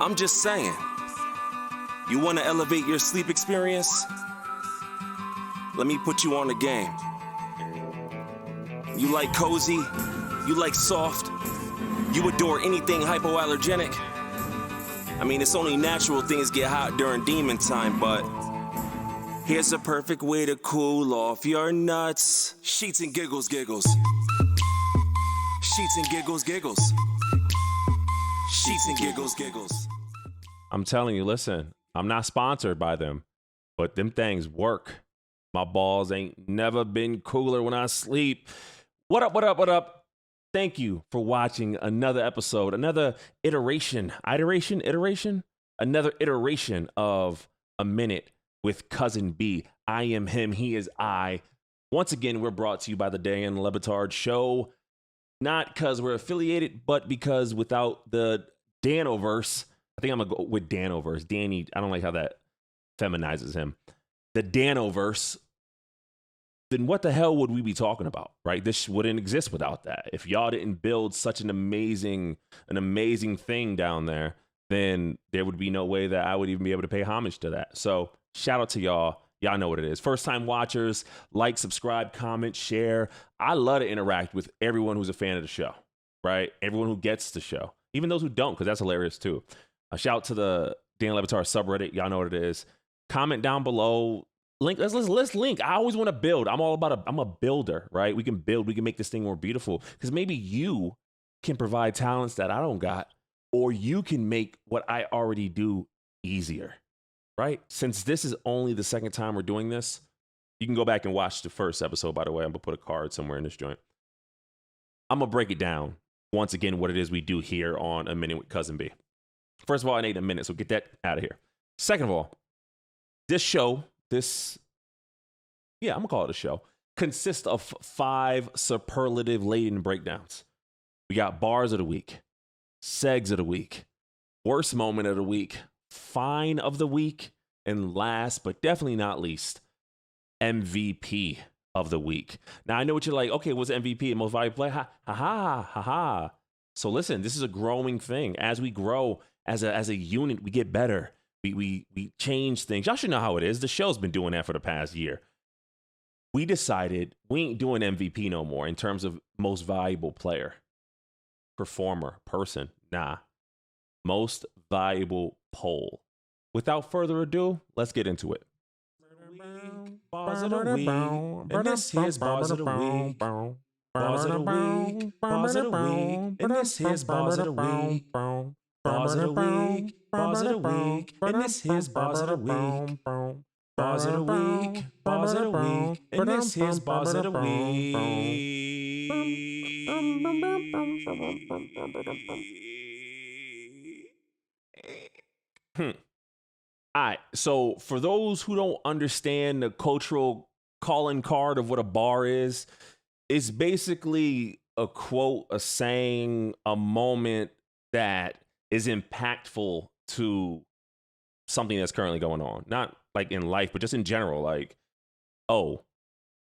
I'm just saying. You want to elevate your sleep experience? Let me put you on the game. You like cozy? You like soft? You adore anything hypoallergenic? I mean, it's only natural things get hot during demon time, but here's a perfect way to cool off your nuts. Sheets and giggles, giggles. Sheets and giggles, giggles. Sheets and giggles, giggles. I'm telling you, listen, I'm not sponsored by them, but them things work. My balls ain't never been cooler when I sleep. What up, what up, what up? Thank you for watching another episode, another iteration of A Minute with Cousin B. I am him, he is I. Once again, we're brought to you by the Dan Le Batard Show. Not because we're affiliated, but because without the Danoverse, I think I'm going to go with Danoverse. Danny, I don't like how that feminizes him. The Danoverse, then what the hell would we be talking about, right? This wouldn't exist without that. If y'all didn't build such an amazing thing down there, then there would be no way that I would even be able to pay homage to that. So shout out to y'all. Y'all know what it is. First time watchers, like, subscribe, comment, share. I love to interact with everyone who's a fan of the show, right? Everyone who gets the show, even those who don't, because that's hilarious too. A shout out to the Dan Le Batard subreddit. Y'all know what it is. Comment down below. Link. Let's link. I always want to build. I'm all about I'm a builder, right? We can build. We can make this thing more beautiful. Because maybe you can provide talents that I don't got, or you can make what I already do easier, right? Since this is only the second time we're doing this, you can go back and watch the first episode. By the way, I'm gonna put a card somewhere in this joint. I'm gonna break it down once again what it is we do here on A Minute with Cousin B. First of all, I need a minute, so get that out of here. Second of all, this show, I'm gonna call it a show, consists of 5 superlative-laden breakdowns. We got bars of the week, segs of the week, worst moment of the week, fine of the week, and last but definitely not least, MVP of the week. Now, I know what you're like, okay, what's MVP, most valuable player? Ha ha ha ha. So listen, this is a growing thing. As we grow as a unit, we get better. We change things. Y'all should know how it is. The show's been doing that for the past year. We decided we ain't doing MVP no more in terms of most valuable player, performer, person. Nah. Most valuable poll. Without further ado, let's get into it. Bars of the week. And this here's bars of the week. Bars of the week. Bars of the week. And this here's bars of the week. Bars of the week, bars of the week, and this here's bars of the week. Bars of the week, bars of the week, and this here's bars of the week. All right, so for those who don't understand the cultural calling card of what a bar is, it's basically a quote, a saying, a moment that is impactful to something that's currently going on. Not like in life, but just in general. Like, oh,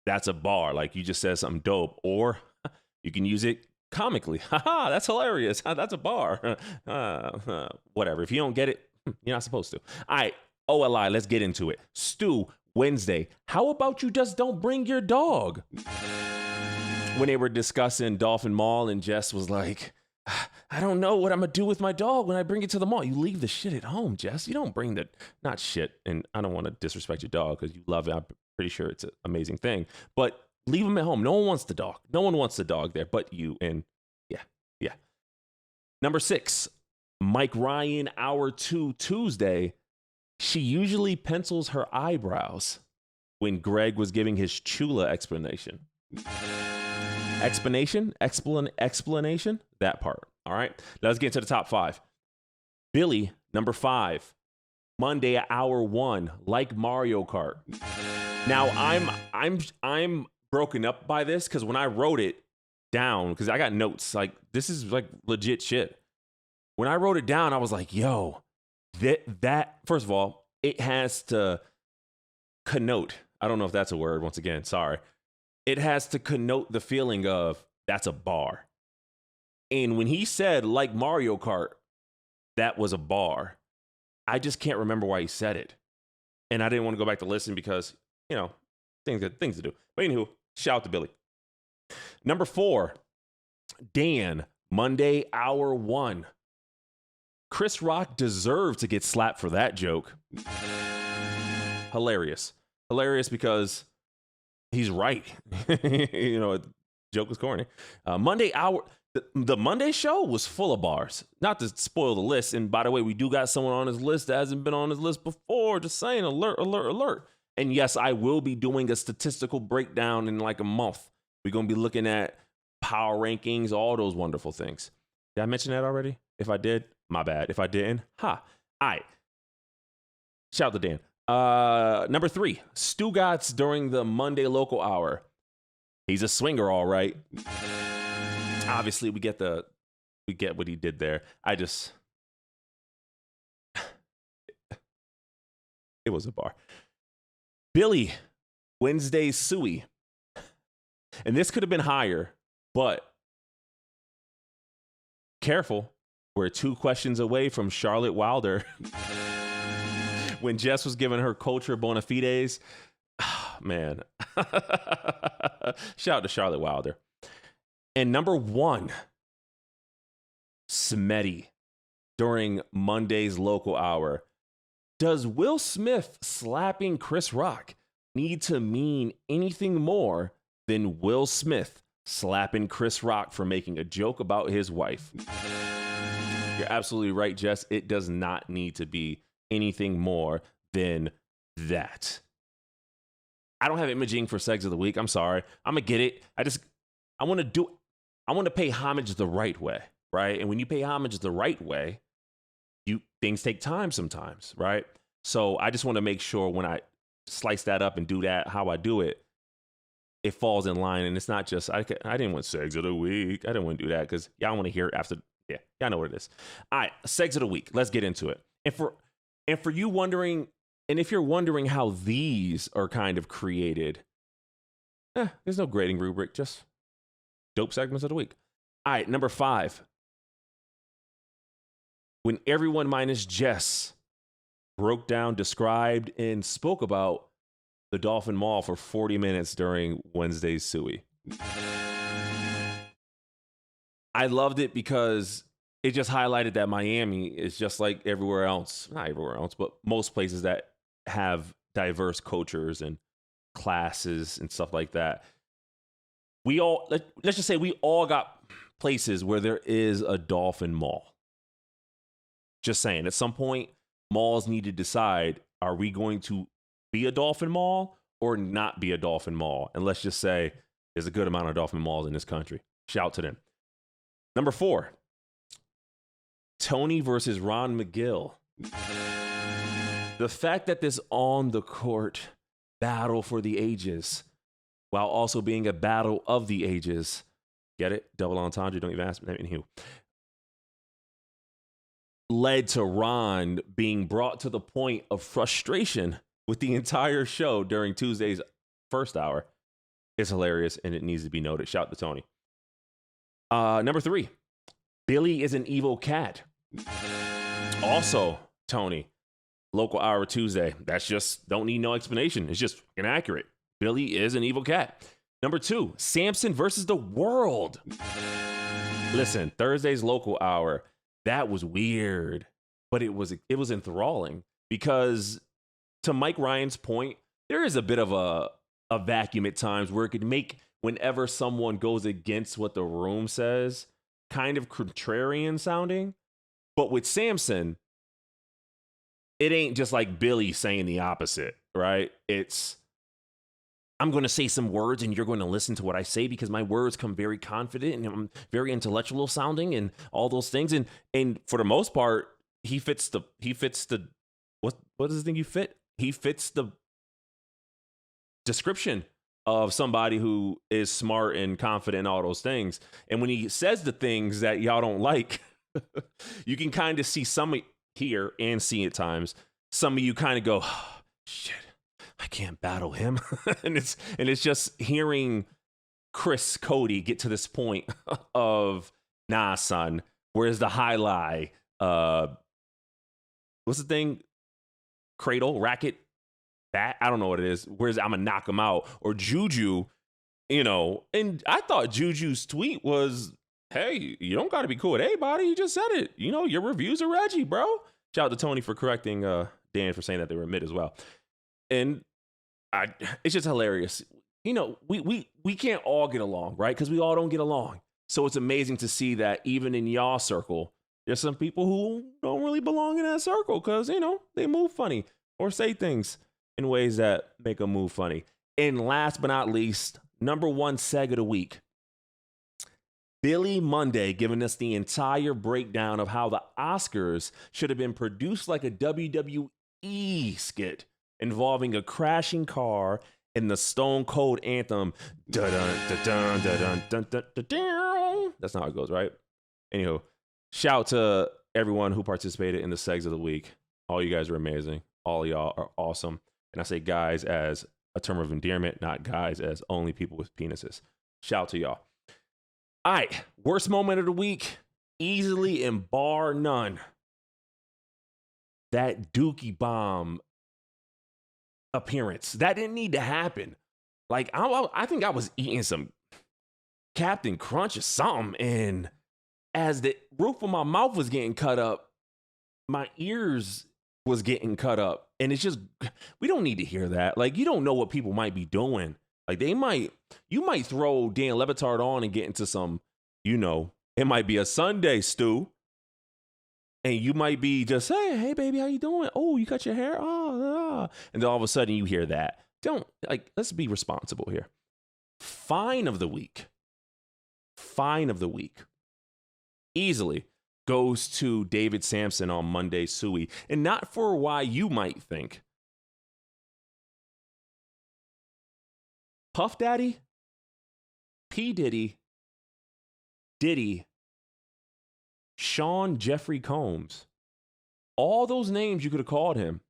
that's a bar. Like you just said something dope. Or you can use it comically. Haha, that's hilarious. That's a bar. Whatever. If you don't get it, you're not supposed to. All right, OLI, let's get into it. Stu, Wednesday, how about you just don't bring your dog? When they were discussing Dolphin Mall and Jess was like, I don't know what I'm going to do with my dog when I bring it to the mall. You leave the shit at home, Jess. You don't bring the, not shit. And I don't want to disrespect your dog because you love it. I'm pretty sure it's an amazing thing. But leave him at home. No one wants the dog. No one wants the dog there but you. And yeah. Number 6, Mike Ryan, Hour 2, Tuesday. She usually pencils her eyebrows when Greg was giving his Chula explanation. Explanation? That part. All right. Now let's get into the top 5. Billy, number 5. Monday, Hour 1, like Mario Kart. Now I'm broken up by this because when I wrote it down, because I got notes, like this is like legit shit. When I wrote it down, I was like, yo, that first of all, it has to connote. I don't know if that's a word. Once again, sorry. It has to connote the feeling of that's a bar. And when he said like Mario Kart, that was a bar. I just can't remember why he said it. And I didn't want to go back to listen because, things to do. But anywho, shout out to Billy. Number 4, Dan, Monday, hour 1. Chris Rock deserved to get slapped for that joke. Hilarious because he's right. Joke was corny. Monday hour. The Monday show was full of bars. Not to spoil the list. And by the way, we do got someone on his list that hasn't been on his list before. Just saying, alert, alert, alert. And yes, I will be doing a statistical breakdown in like a month. We're going to be looking at power rankings, all those wonderful things. Did I mention that already? If I did, my bad. If I didn't, All right. Shout out to Dan. Number 3, Stugotz during the Monday local hour. He's a swinger, all right. Obviously, we get what he did there. It was a bar. Billy, Wednesday Suey. And this could have been higher, but careful. We're 2 questions away from Charlotte Wilder. When Jess was giving her culture bona fides, man. Shout out to Charlotte Wilder. And number 1, Smetty during Monday's local hour. Does Will Smith slapping Chris Rock need to mean anything more than Will Smith slapping Chris Rock for making a joke about his wife? You're absolutely right, Jess. It does not need to be anything more than that. I don't have imaging for Segs of the Week. I'm sorry. I'm going to get it. I want to pay homage the right way, right? And when you pay homage the right way, things take time sometimes, right? So I just want to make sure when I slice that up and do that, how I do it, it falls in line. And it's not just, I didn't want Segs of the Week. I didn't want to do that because y'all want to hear it after. Yeah, y'all know what it is. All right, Segs of the Week. Let's get into it. And for you wondering, and if you're wondering how these are kind of created, there's no grading rubric, just dope segments of the week. All right, number 5. When everyone minus Jess broke down, described, and spoke about the Dolphin Mall for 40 minutes during Wednesday's Suey. I loved it because it just highlighted that Miami is just like everywhere else. Not everywhere else, but most places that have diverse cultures and classes and stuff like that. Let's just say we all got places where there is a Dolphin Mall. Just saying, at some point, malls need to decide, are we going to be a Dolphin Mall or not be a Dolphin Mall? And let's just say there's a good amount of Dolphin Malls in this country. Shout to them. Number 4, Tony versus Ron McGill. The fact that this on the court battle for the ages, while also being a battle of the ages, get it? Double entendre, don't even ask me who. Led to Ron being brought to the point of frustration with the entire show during Tuesday's first hour. It's hilarious and it needs to be noted. Shout to Tony. Number 3, Billy is an evil cat. Also, Tony, local hour Tuesday. That's just, don't need no explanation. It's just inaccurate. Billy is an evil cat. Number 2, Samson versus the world. Listen, Thursday's local hour, that was weird, but it was enthralling because, to Mike Ryan's point, there is a bit of a vacuum at times where it could make, whenever someone goes against what the room says, kind of contrarian sounding. But with Samson, it ain't just like Billy saying the opposite, right? It's, I'm going to say some words and you're going to listen to what I say because my words come very confident and I'm very intellectual sounding and all those things. And for the most part, he fits the what does the thing you fit? He fits the description of somebody who is smart and confident and all those things. And when he says the things that y'all don't like, you can kind of see hear and see at times, some of you kind of go, oh, shit, I can't battle him. and it's just hearing Chris Cody get to this point of, nah, son, where's the highlight? what's the thing? Cradle, racket, bat. I don't know what it is. Where's I'm gonna knock him out or Juju, you know? And I thought Juju's tweet was, "Hey, you don't got to be cool with everybody. You just said it. You know, your reviews are Reggie, bro." Shout out to Tony for correcting Dan for saying that they were mid as well. And it's just hilarious. You know, we can't all get along, right? Because we all don't get along. So it's amazing to see that even in y'all circle, there's some people who don't really belong in that circle because, you know, they move funny or say things in ways that make them move funny. And last but not least, number one seg of the week, Billy Monday giving us the entire breakdown of how the Oscars should have been produced like a WWE skit involving a crashing car and the Stone Cold anthem. Dun-dun, dun-dun, dun-dun, dun-dun, dun-dun. That's not how it goes, right? Anywho, shout out to everyone who participated in the segs of the week. All you guys are amazing. All of y'all are awesome. And I say guys as a term of endearment, not guys as only people with penises. Shout out to y'all. All right, worst moment of the week, easily and bar none, that Dookie Bomb appearance. That didn't need to happen. Like, I think I was eating some Captain Crunch or something, and as the roof of my mouth was getting cut up, my ears was getting cut up. And it's just, we don't need to hear that. Like, you don't know what people might be doing. Like, you might throw Dan Le Batard on and get into some, you know, it might be a Sunday stew. And you might be just, hey, baby, how you doing? Oh, you cut your hair? Oh. And then all of a sudden you hear that. Let's be responsible here. Fine of the week. Easily goes to David Sampson on Monday Suey. And not for why you might think. Puff Daddy, P. Diddy, Sean Jeffrey Combs. All those names you could have called him.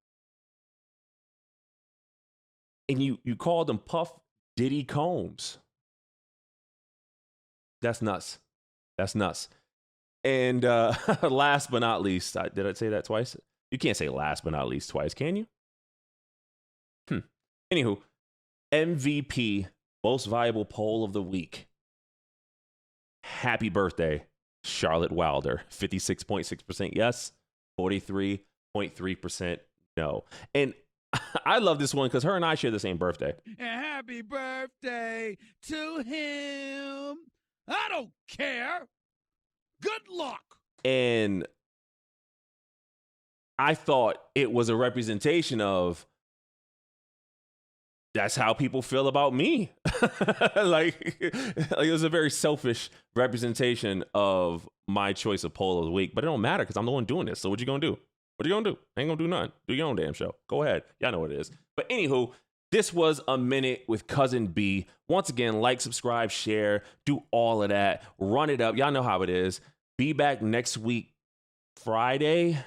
And you called him Puff Diddy Combs. That's nuts. And last but not least, did I say that twice? You can't say last but not least twice, can you? Anywho, MVP, most valuable poll of the week. Happy birthday, Charlotte Wilder. 56.6% yes, 43.3% no. And I love this one because her and I share the same birthday. And happy birthday to him. I don't care. Good luck. And I thought it was a representation of that's how people feel about me. like it was a very selfish representation of my choice of poll of the week, but it don't matter because I'm the one doing this. So what you gonna do? What are you gonna do? Ain't gonna do nothing. Do your own damn show. Go ahead. Y'all know what it is. But anywho, this was a minute with Cousin B. Once again, like, subscribe, share, do all of that. Run it up. Y'all know how it is. Be back next week, Friday.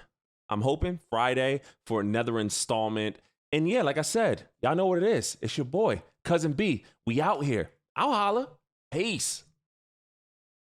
I'm hoping Friday for another installment. And yeah, like I said, y'all know what it is. It's your boy, Cousin B. We out here. I'll holla. Peace.